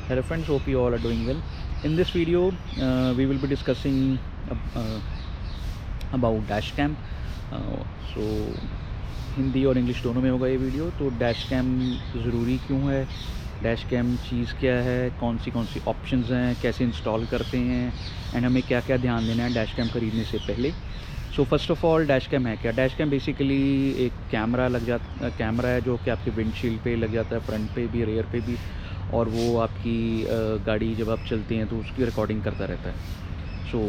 Hello friends, hope you all are doing well. In this video, we will be discussing about dash cam. So Hindi और English दोनों में होगा ये video. तो dash cam ज़रूरी क्यों है, डैश कैम चीज़ क्या है, कौन सी ऑप्शंस हैं, कैसे इंस्टॉल करते हैं एंड हमें क्या क्या ध्यान देना है डैश कैम ख़रीदने से पहले. So first of all dash cam है क्या. डैश कैम बेसिकली एक कैमरा है जो कि आपके विंडशील्ड पे लग जाता है, फ्रंट पे भी, रेयर पे भी, और वो आपकी गाड़ी जब आप चलते हैं तो उसकी रिकॉर्डिंग करता रहता है. सो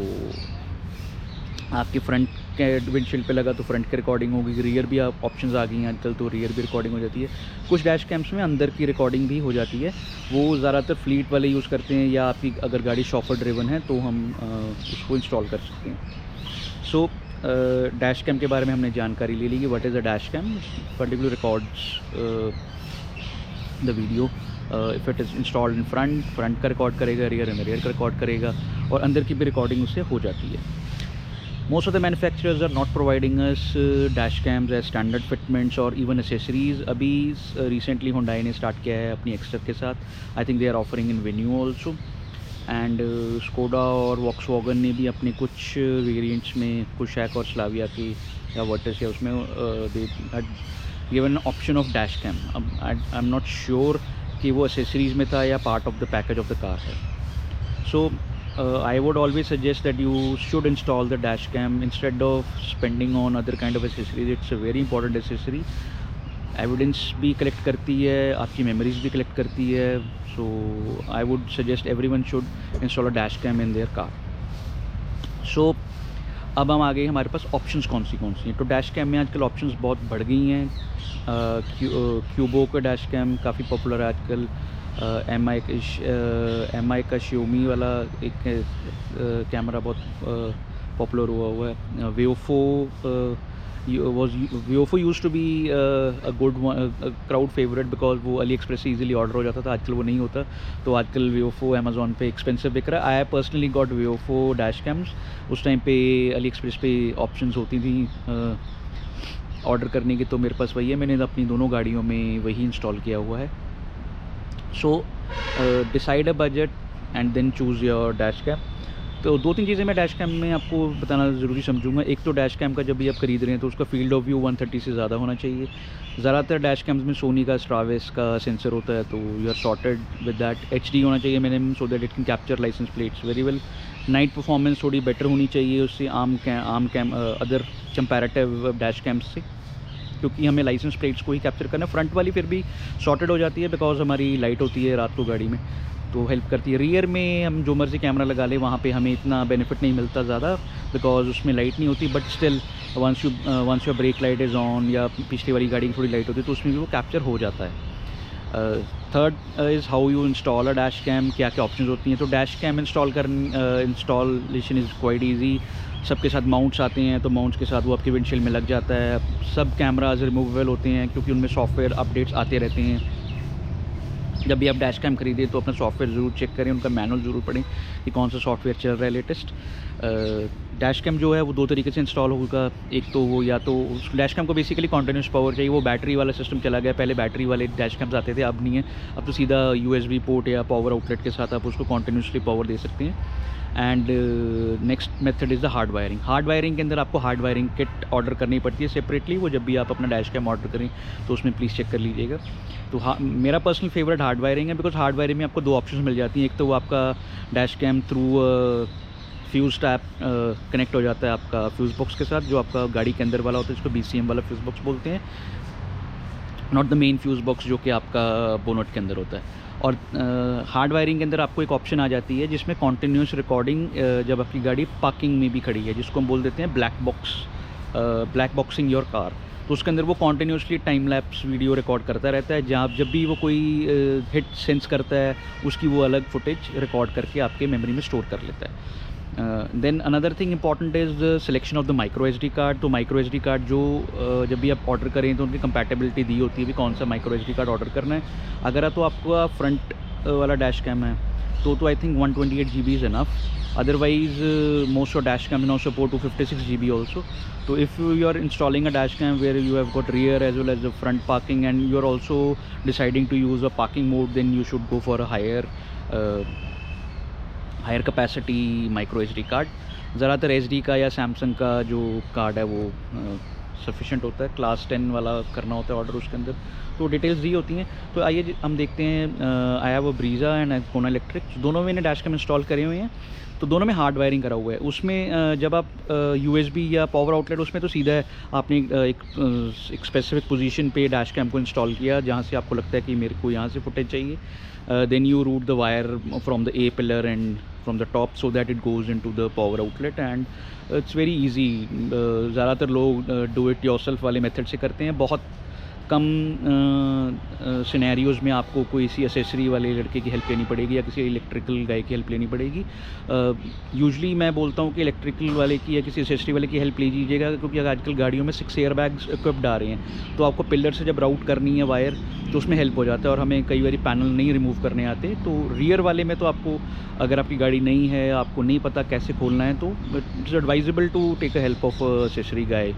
आपके फ्रंट के विंडशील्ड पे लगा तो फ्रंट की रिकॉर्डिंग होगी, रियर भी आप ऑप्शंस आ गई हैं आजकल, तो रियर भी रिकॉर्डिंग हो जाती है. कुछ डैश कैम्स में अंदर की रिकॉर्डिंग भी हो जाती है, वो ज़्यादातर फ्लीट वाले यूज़ करते हैं, या आपकी अगर गाड़ी शॉफर ड्रिवन है तो हम उसको इंस्टॉल कर सकते हैं. सो डैश कैम के बारे में हमने जानकारी ले ली कि what is a dash cam. Particular records the video if it is installed in front का रिकॉर्ड करेगा, रियर एंड रियर का रिकॉर्ड करेगा, और अंदर की भी रिकॉर्डिंग उससे हो जाती है. Most of the manufacturers are not providing us dash cams as standard fitments or even accessories. अभी recently Hyundai ने स्टार्ट किया है अपनी एक्स्टर के साथ. I think they are offering in Venue also. And Skoda और Volkswagen ने भी अपने कुछ वेरिएंट्स में, कुशैक और स्लाविया की या वर्टिस या उसमें they had given an option of dash cam. I'm not sure कि वो accessories में था या part of the package of the car है. So I would always suggest that you should install the dash cam instead of spending on other kind of accessories. It's a very important accessory. Evidence भी collect करती है, आपकी memories भी collect करती है. So I would suggest everyone should install a dash cam in their car. So अब हम आ गए हमारे पास ऑप्शंस कौन सी हैं. तो डैश कैम में आजकल ऑप्शंस बहुत बढ़ गई हैं. क्यूबो का डैश कैम काफ़ी पॉपुलर है आजकल. एम आई का Xiaomi वाला एक कैमरा बहुत पॉपुलर हुआ है. Viofo used to be a good crowd favorite because वो अली एक्सप्रेस से ईजिली ऑर्डर हो जाता था. आजकल वो नहीं होता, तो आजकल Viofo अमेज़ॉन पे एक्सपेंसिव बिक रहा है. I personally got Viofo dash camps. उस टाइम पे अली एक्सप्रेस पे ऑप्शंस होती थी ऑर्डर करने की, तो मेरे पास वही है. मैंने अपनी दोनों गाड़ियों में वही इंस्टॉल किया हुआ है. So decide a budget and then choose your dash cam. तो 2-3 चीज़ें मैं डैश कैम में आपको बताना ज़रूरी समझूंगा. एक तो डैश कैम का जब भी आप ख़रीद रहे हैं तो उसका फील्ड ऑफ व्यू 130 से ज़्यादा होना चाहिए. ज़्यादातर डैश कैम्स में सोनी का स्ट्राविस का सेंसर होता है, तो you are sorted with that. HD होना चाहिए minimum, so that it can capture license plates very well. Night performance थोड़ी बेटर होनी चाहिए उससे अदर कंपैरेटिव डैश कैम्स से, क्योंकि हमें लाइसेंस प्लेट्स को ही कैप्चर करना है. फ्रंट वाली फिर भी सॉर्टेड हो जाती है बिकॉज हमारी लाइट होती है रात को गाड़ी में, तो हेल्प करती है. रियर में हम जो मर्ज़ी कैमरा लगा लें, वहाँ पे हमें इतना बेनिफिट नहीं मिलता ज़्यादा बिकॉज उसमें लाइट नहीं होती. But still once your brake light is on या पिछली वाली गाड़ी की थोड़ी लाइट होती है तो उसमें भी वो कैप्चर हो जाता है. Third is how you install a dash cam. क्या क्या ऑप्शन होती हैं. तो dash cam installation is quite easy. सबके साथ माउंट्स आते हैं, तो माउंट्स के साथ वो आपके विंडशील्ड में लग जाता है. सब कैमराज रिमूवेबल होते हैं क्योंकि उनमें सॉफ्टवेयर अपडेट्स आते रहते हैं. जब भी आप डैश कैम खरीदें तो अपना सॉफ्टवेयर ज़रूर चेक करें, उनका मैनुअल ज़रूर पढ़ें कि कौन सा सॉफ्टवेयर चल रहा है लेटेस्ट. डैश कैम जो है वो 2 तरीके से इंस्टॉल होगा. एक तो वो या तो डैश कैम को बेसिकली कॉन्टीन्यूस पावर चाहिए, वो बैटरी वाला सिस्टम चला गया. पहले बैटरी वाले डैश कैम्स आते थे, अब नहीं है. अब तो सीधा USB पोर्ट या पावर आउटलेट के साथ आप उसको कॉन्टीन्यूसली पावर दे सकते हैं. And next method is the hard wiring. Hard wiring के अंदर आपको हार्ड वायरिंग किट ऑर्डर करनी पड़ती है सेपरेटली. वो जब भी आप अपना डैश कैम ऑर्डर करें तो उसमें प्लीज़ चेक कर लीजिएगा. तो मेरा पर्सनल फेवरेट हार्ड वायरिंग है बिकॉज हार्ड वायरिंग में आपको 2 ऑप्शंस मिल जाती हैं. एक तो वो आपका dash cam through fuse tap connect हो जाता है आपका फ्यूज़ बॉक्स के साथ, जो आपका गाड़ी के अंदर वाला होता है, जिसको BCM वाला फ्यूज़ बॉक्स बोलते हैं, not the main fuse box जो कि आपका बोनट के अंदर होता है. और हार्ड वायरिंग के अंदर आपको एक ऑप्शन आ जाती है जिसमें कॉन्टीन्यूस रिकॉर्डिंग जब आपकी गाड़ी पार्किंग में भी खड़ी है, जिसको हम बोल देते हैं ब्लैक बॉक्सिंग योर कार. तो उसके अंदर वो continuously time lapse video record करता रहता है. जब भी वो कोई हिट सेंस करता है उसकी वो अलग फुटेज रिकॉर्ड करके आपके मेमोरी में स्टोर कर लेता है. Then another thing important is the selection of the micro SD card. तो माइक्रो SD कार्ड जो जब भी आप ऑर्डर करें तो उनकी कंपैटिबिलिटी दी होती है भी कौन सा माइक्रो SD कार्ड ऑर्डर करना है. अगर तो आपका फ्रंट वाला डैश कैम है तो I think 128 GB is enough. Otherwise most of dash cam now support 256 GB also. तो if you are installing a dash cam where you have got rear as well as the front parking and you are also deciding to use a parking mode, then you should go for a higher higher capacity micro SD card. ज़्यादातर SD का या Samsung का जो card है वो sufficient होता है। Class 10 वाला करना होता है ऑर्डर उसके अंदर, तो डिटेल्स दी होती हैं। तो आइए हम देखते हैं। I have a Brezza and कोना इलेक्ट्रिक, दोनों मैंने डैश कैम इंस्टॉल करे हुए हैं। तो दोनों में हार्ड वायरिंग करा हुआ है। उसमें जब आप यूएसबी या पावर आउटलेट, उसमें तो सीधा है आपने एक स्पेसिफिक पोजीशन पे डैश कैम को इंस्टॉल किया जहाँ से आपको लगता है कि मेरे को यहाँ से फुटेज चाहिए। Then you route the wire from the A pillar and from the top so that it goes into the power outlet and it's very easy. ज़्यादातर लोग डू इट योरसेल्फ वाले मेथड से करते हैं। बहुत कम सिनेरियोज़ में आपको कोई सी एसेसरी वाले लड़के की हेल्प लेनी पड़ेगी या किसी इलेक्ट्रिकल गाय की हेल्प लेनी पड़ेगी। यूजुअली मैं बोलता हूँ कि इलेक्ट्रिकल वाले की या किसी एसेसरी वाले की हेल्प लीजिएगा, क्योंकि आजकल गाड़ियों में 6 एयर बैग्स इक्विप्ड आ रहे हैं, तो आपको पिलर से जब राउट करनी है वायर तो उसमें हेल्प हो जाता है। और हमें कई बार पैनल नहीं रिमूव करने आते, तो रियर वाले में तो आपको, अगर आपकी गाड़ी नहीं है, आपको नहीं पता कैसे खोलना है, तो it's advisable to take a help of accessory guy.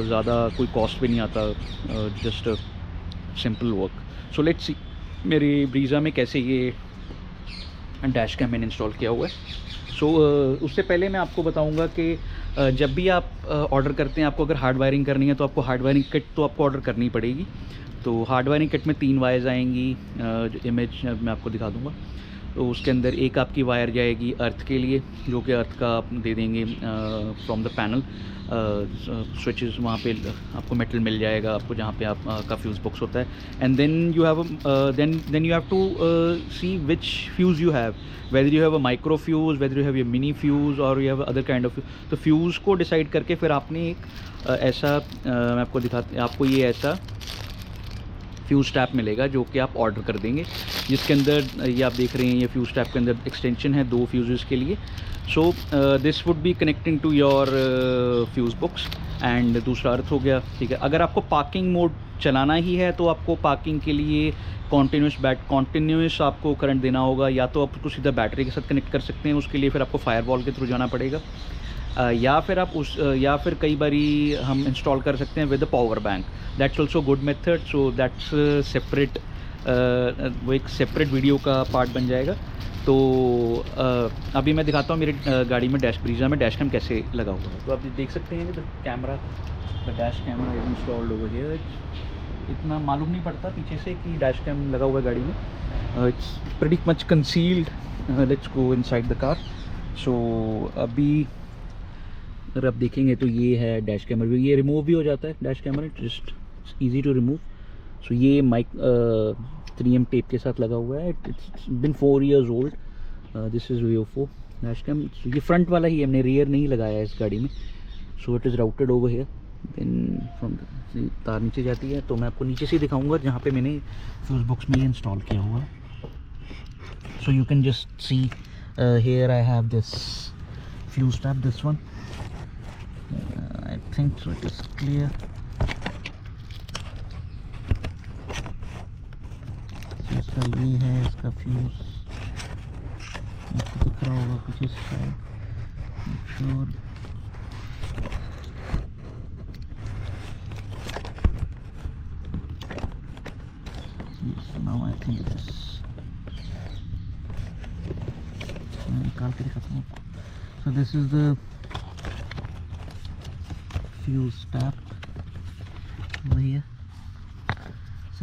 ज़्यादा कोई कॉस्ट भी नहीं आता, just simple work. So let's see मेरी ब्रीज़ा में कैसे ये डैश कैम मैंने इंस्टॉल किया हुआ है। सो उससे पहले मैं आपको बताऊंगा कि जब भी आप ऑर्डर करते हैं, आपको अगर हार्ड वायरिंग करनी है तो आपको हार्ड वायरिंग किट तो आपको ऑर्डर करनी पड़ेगी। तो हार्ड वायरिंग किट में 3 वायर्स आएंगी, इमेज मैं आपको दिखा दूंगा। तो उसके अंदर एक आपकी वायर जाएगी अर्थ के लिए, जो कि अर्थ का आप दे देंगे फ्रॉम द पैनल। स्विचेस वहाँ पे आपको मेटल मिल जाएगा आपको, जहाँ पे आप का फ्यूज़ बॉक्स होता है। And then you have to see which fuse you have, whether you have a micro fuse, whether you have a mini fuse और you have other kind of. तो फ्यूज़ को डिसाइड करके फिर आपने एक ऐसा मैं आपको दिखाते, आपको ये ऐसा फ्यूज़ टैप मिलेगा जो कि आप ऑर्डर कर देंगे, जिसके अंदर ये आप देख रहे हैं, ये फ्यूज़ टैप के अंदर एक्सटेंशन है 2 फ्यूज़ेस के लिए। So this would be connecting to your fuse box and दूसरा अर्थ हो गया। ठीक है, अगर आपको पार्किंग मोड चलाना ही है तो आपको पार्किंग के लिए कॉन्टिन्यूस आपको करंट देना होगा, या तो आप उसको सीधा बैटरी के साथ कनेक्ट कर सकते हैं, उसके लिए फिर आपको फायरवॉल के थ्रू जाना पड़ेगा। या फिर कई बारी हम इंस्टॉल कर सकते हैं with the power bank, that's also good method. So that's separate, वो एक सेपरेट वीडियो का पार्ट बन जाएगा। तो अभी मैं दिखाता हूँ मेरी गाड़ी में ब्रीज़ा में डैश कैम कैसे लगा हुआ है। तो आप देख सकते हैं the camera, the dash camera is installed over here. इतना मालूम नहीं पड़ता पीछे से कि डैश कैम लगा हुआ है गाड़ी में, it's pretty much concealed. Let's go inside the car. सो अभी अगर आप देखेंगे तो ये है डैश कैमरा, ये रिमूव भी हो जाता है dash camera, just easy to remove. सो ये 3M टेप के साथ लगा हुआ है। It's been 4 years old. This is VO4 dash cam. ये फ्रंट वाला ही, हमने रियर नहीं लगाया है इस गाड़ी में। So it is routed over here, then from तार नीचे जाती है। तो मैं आपको नीचे से दिखाऊंगा जहाँ पे मैंने फ्यूज़ बॉक्स में इंस्टॉल किया हुआ है। So you can just see here I have this fuse tap, this one. I think so it is clear. इसका ये है, इसका फ्यूज आपको दिख रहा होगा पीछे side. Sure now I think it is, मैं निकाल के दिखाता हूँ आपको। So this is the fuse tap भैया,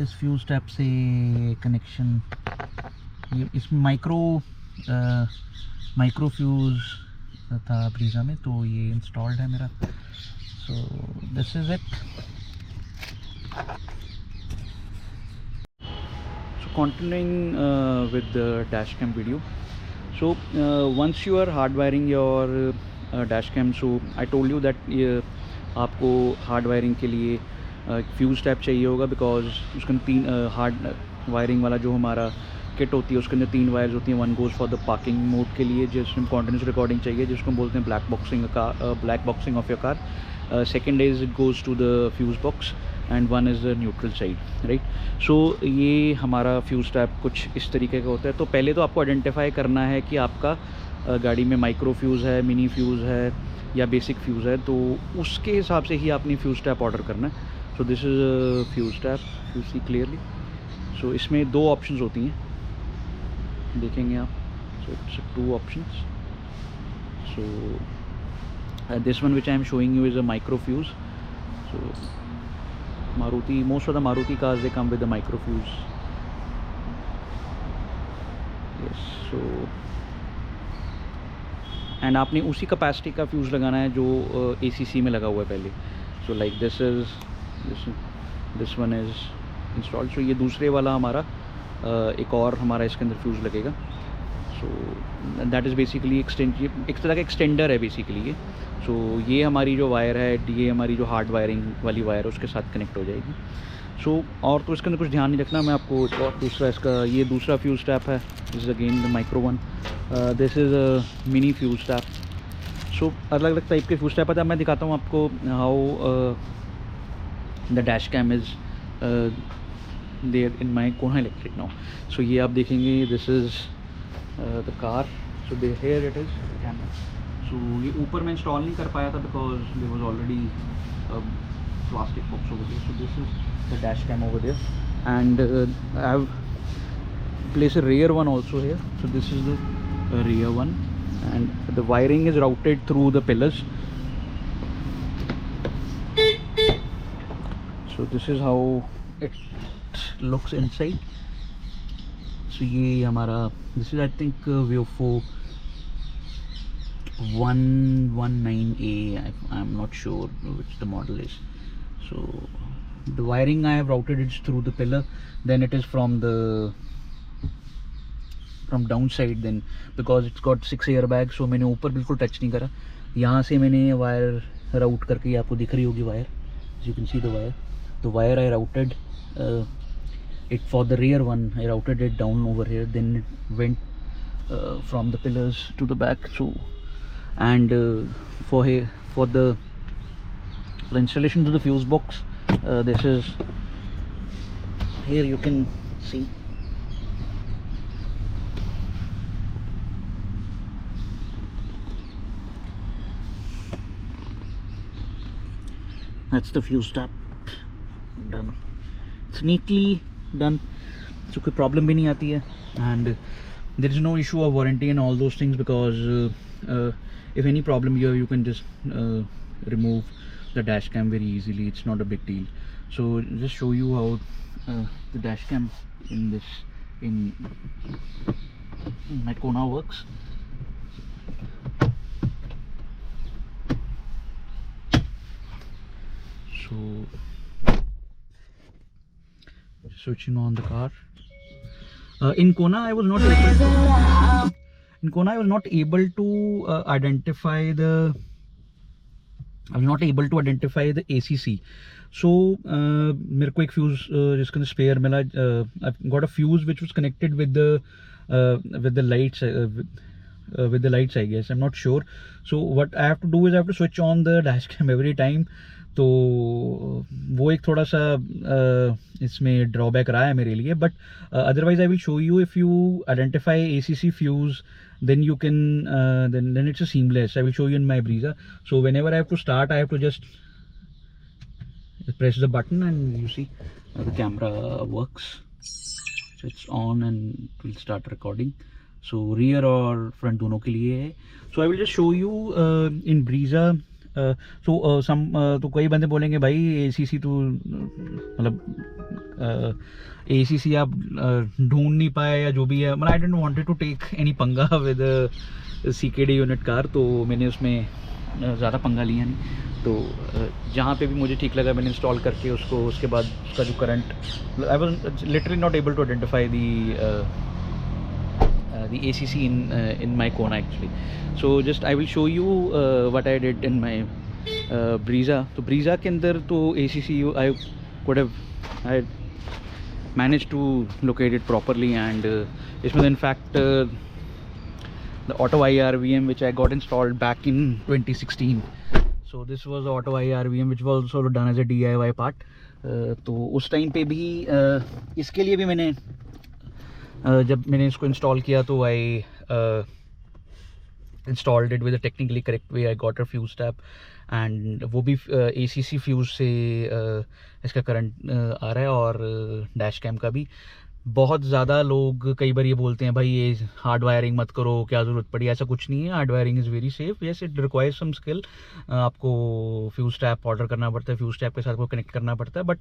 इस फ्यूज़ टैप से कनेक्शन, ये इसमें माइक्रो फ्यूज़ था ब्रीज़ा में, तो ये इंस्टॉल्ड है मेरा। So this is it. So continuing with the dash cam video. So once you are hard wiring your dash cam, so I told you that आपको हार्ड वायरिंग के लिए फ्यूज़ टैप चाहिए होगा, बिकॉज उसके अंदर 3 hard wiring वाला जो हमारा किट होती है उसके अंदर 3 वायर्स होती हैं। 1 goes for the parking mode के लिए, जिसमें कॉन्टिन्यूस रिकॉर्डिंग चाहिए, जिसको हम बोलते हैं black boxing of your car. Second is it goes to the fuse box and 1 is the neutral side, right. सो ये हमारा फ्यूज़ टैप कुछ इस तरीके का होता है। तो पहले तो आपको आइडेंटिफाई करना है कि आपका गाड़ी में माइक्रो फ्यूज़ है, मिनी फ्यूज़ है या बेसिक फ्यूज़ है, तो उसके हिसाब से ही आपने फ्यूज़ टैप ऑर्डर करना है। So this is fuse tap, you see clearly. सो इसमें 2 ऑप्शंस होती हैं, देखेंगे आप. So it's 2 options. So this one which I am showing you is a micro fuse. So Maruti, most of the Maruti cars, they come with the micro fuse. Yes. So and आपने उसी capacity का fuse लगाना है जो ACC में लगा हुआ है पहले. So like this one is installed. सो ये दूसरे वाला हमारा एक और हमारा इसके अंदर फ्यूज़ लगेगा. सो दैट इज़ बेसिकली एक तरह का एक्सटेंडर है बेसिकली ये. सो ये हमारी जो वायर है, ये हमारी जो हार्ड वायरिंग वाली वायर है उसके साथ कनेक्ट हो जाएगी. सो और तो इसके अंदर कुछ ध्यान नहीं रखना. मैं आपको एक और दूसरा इसका ये दूसरा फ्यूज़ टैप है. This is again the micro one. This is a mini fuse tap. सो अलग अलग टाइप के फ्यूज़ टैप है. मैं दिखाता हूँ आपको how the dash cam is there in my Kona electric now. So ये आप देखेंगे, this is the car. So they here it is camera. सो ये ऊपर मैं इंस्टॉल नहीं कर पाया था because there was already plastic box over there. So this is the dash cam over there, and I have placed a rear one also here. So this is the rear one, and the wiring is routed through the pillars. So this is how it looks inside. So ये हमारा, this is I think Viofo 119A. I'm not sure which the model is. So the wiring I have routed it through the pillar, then it is from downside, then because it's got 6 airbags. So मैंने ऊपर बिल्कुल touch नहीं करा. यहाँ से मैंने wire राउट करके, आपको दिख रही होगी wire, you can see the wire I routed it for the rear one. I routed it down over here, then it went from the pillars to the back. So and for the installation to the fuse box, this is here, you can see. That's the fuse tap done. It's neatly done, so कोई problem भी नहीं आती है. And there is no issue of warranty and all those things, because if any problem you can just remove the dash cam very easily. It's not a big deal. So just show you how the dash cam in my Kona works. So switching on the car. In Kona I was not able to identify the ACC. So मेरे को एक fuse जिसके अंदर spare मिला. I've got a fuse which was connected with the lights, with the lights I guess. I'm not sure. So what I have to do is I have to switch on the dash cam every time. तो वो एक थोड़ा सा इसमें drawback रहा है मेरे लिए. But otherwise I will show you, if you identify ACC fuse, then you can then it's a seamless. I will show you in my Brezza. So whenever I have to start, I have to just press the button and you see the camera works. So it's on and it will start recording. So rear और front दोनों के लिए है. So I will just show you in Brezza. तो कई बंदे बोलेंगे भाई ACC तो मतलब ACC आप ढूंढ नहीं पाए या जो भी है. मतलब I didn't wanted to take any पंगा विद CKD यूनिट कार, तो मैंने उसमें ज़्यादा पंगा लिया नहीं. तो जहाँ पे भी मुझे ठीक लगा मैंने इंस्टॉल करके उसके बाद उसका जो current, I was literally not able to identify the ACC in my Kona actually. So just I will show you what I did in my Brezza. तो Brezza के अंदर तो ACC I managed to locate it properly, and इसमें in fact the Auto IRVM which I got installed back in 2016. So this was the Auto IRVM which was also done as a DIY part. तो उस time पे भी इसके लिए भी मैंने जब मैंने इसको इंस्टॉल किया तो I installed it with a technically correct way. I got a fuse tap, and वो भी ACC फ्यूज़ से इसका करंट आ रहा है, और डैश कैम का भी. बहुत ज़्यादा लोग कई बार ये बोलते हैं भाई ये हार्ड वायरिंग मत करो, क्या ज़रूरत पड़ी। ऐसा कुछ नहीं है, hard wiring is very safe. Yes it requires some skill, आपको फ्यूज़ टैप ऑर्डर करना पड़ता है, फ्यूज़ टैप के साथ को कनेक्ट करना पड़ता है। But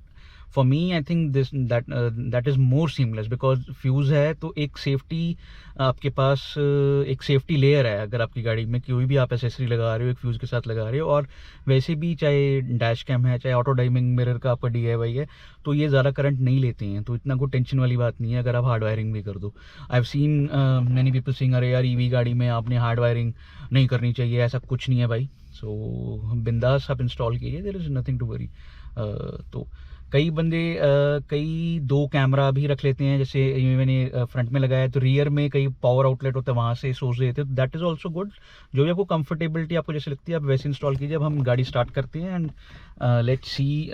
for me I think this that is more seamless, because fuse है तो एक सेफ्टी आपके पास, एक सेफ्टी लेयर है। अगर आपकी गाड़ी में कोई भी आप एसेसरी लगा रहे हो एक फ्यूज़ के साथ लगा रहे हो, और वैसे भी चाहे डैश कैम है, चाहे ऑटो डाइमिंग मिरर का आपका DIY है, तो ये ज़्यादा करंट नहीं लेते हैं, तो इतना कोई टेंशन वाली बात नहीं है अगर आप हार्ड वायरिंग भी कर दो। I have seen many people saying अरे यार EV गाड़ी में आपने हार्ड वायरिंग नहीं करनी चाहिए, ऐसा कुछ नहीं है भाई। सो बिंदास आप इंस्टॉल कीजिए, there is nothing to worry. तो कई बंदे कई 2 कैमरा भी रख लेते हैं, जैसे ये मैंने फ्रंट में लगाया है, तो रियर में कई पावर आउटलेट होता है, वहाँ से सोर्स देते हैं, दैट इज़ ऑल्सो गुड। जो भी आपको कंफर्टेबिलिटी आपको जैसे लगती है आप वैसे इंस्टॉल कीजिए। अब हम गाड़ी स्टार्ट करते हैं एंड लेट्स सी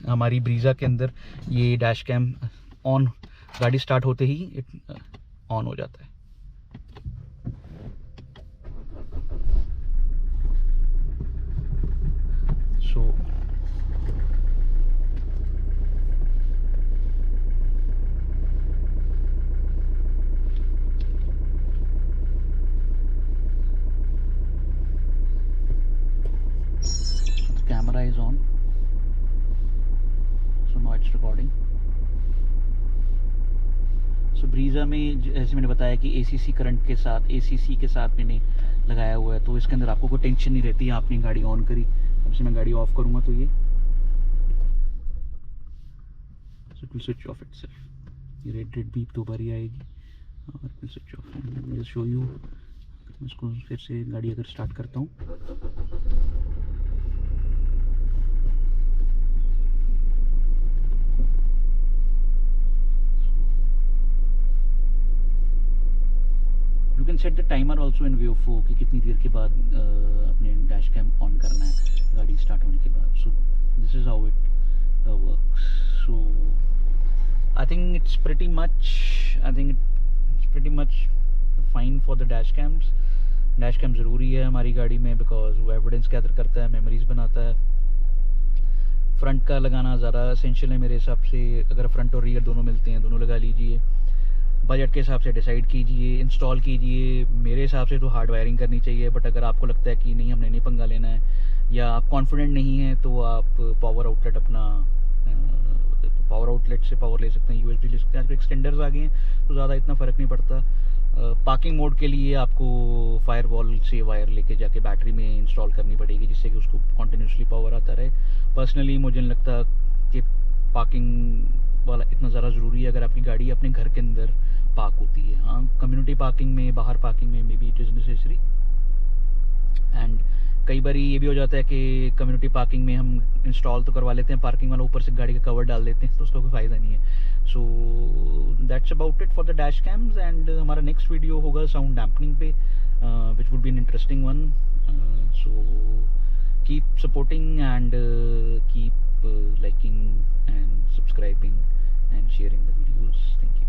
हमारी ब्रीज़ा के अंदर ये डैश कैम ऑन, गाड़ी स्टार्ट होते ही इट ऑन हो जाता है। सो camera is on, so now it's recording. सो ब्रीज़ा में जैसे मैंने बताया कि ACC करंट के साथ, ACC के साथ मैंने लगाया हुआ है, तो इसके अंदर आपको कोई टेंशन नहीं रहती है। आपने गाड़ी ऑन करी, अब से मैं गाड़ी ऑफ करूँगा तो ये it will switch off itself. ये रेड बीप 2 बार ही आएगी और विल स्विच ऑफ। मैं शो यू, इसको फिर से गाड़ी अगर स्टार्ट करता हूँ, you can set the timer also in VO4 कि कितनी देर के बाद अपने डैश कैम ऑन करना है गाड़ी स्टार्ट होने के बाद। So this is how it works. So I think it's pretty much fine for the dash cams. Dash cam ज़रूरी है हमारी गाड़ी में, बिकॉज वो एविडेंस गैदर करता है, मेमोरीज बनाता है। फ्रंट का लगाना ज़्यादा एसेंशियल है मेरे हिसाब से। अगर फ्रंट और रियर दोनों मिलते हैं, दोनों लगा लीजिए। बजट के हिसाब से डिसाइड कीजिए, इंस्टॉल कीजिए। मेरे हिसाब से तो हार्ड वायरिंग करनी चाहिए, बट अगर आपको लगता है कि नहीं हमने नहीं पंगा लेना है, या आप कॉन्फिडेंट नहीं हैं, तो आप पावर आउटलेट अपना पावर आउटलेट से पावर ले सकते हैं, USB ले सकते हैं। आजकल एक्सटेंडर्स आ गए हैं तो ज़्यादा इतना फ़र्क नहीं पड़ता। पार्किंग मोड के लिए आपको फायरवॉल से वायर लेके जाके बैटरी में इंस्टॉल करनी पड़ेगी, जिससे कि उसको कॉन्टीन्यूसली पावर आता रहे। पर्सनली मुझे नहीं लगता कि पार्किंग वाला इतना ज़्यादा ज़रूरी है अगर आपकी गाड़ी अपने घर के अंदर पार्क होती है। हाँ, कम्युनिटी पार्किंग में, बाहर पार्किंग में may be it is necessary. And कई बार ये भी हो जाता है कि कम्युनिटी पार्किंग में हम इंस्टॉल तो करवा लेते हैं पार्किंग वाला, ऊपर से गाड़ी का कवर डाल देते हैं, तो उसका कोई फ़ायदा नहीं है। So that's about it for the dash camps. And हमारा नेक्स्ट वीडियो होगा साउंड डैम्पनिंग पे, which would be an interesting one. So keep supporting and keep liking and subscribing and sharing the videos. Thank you.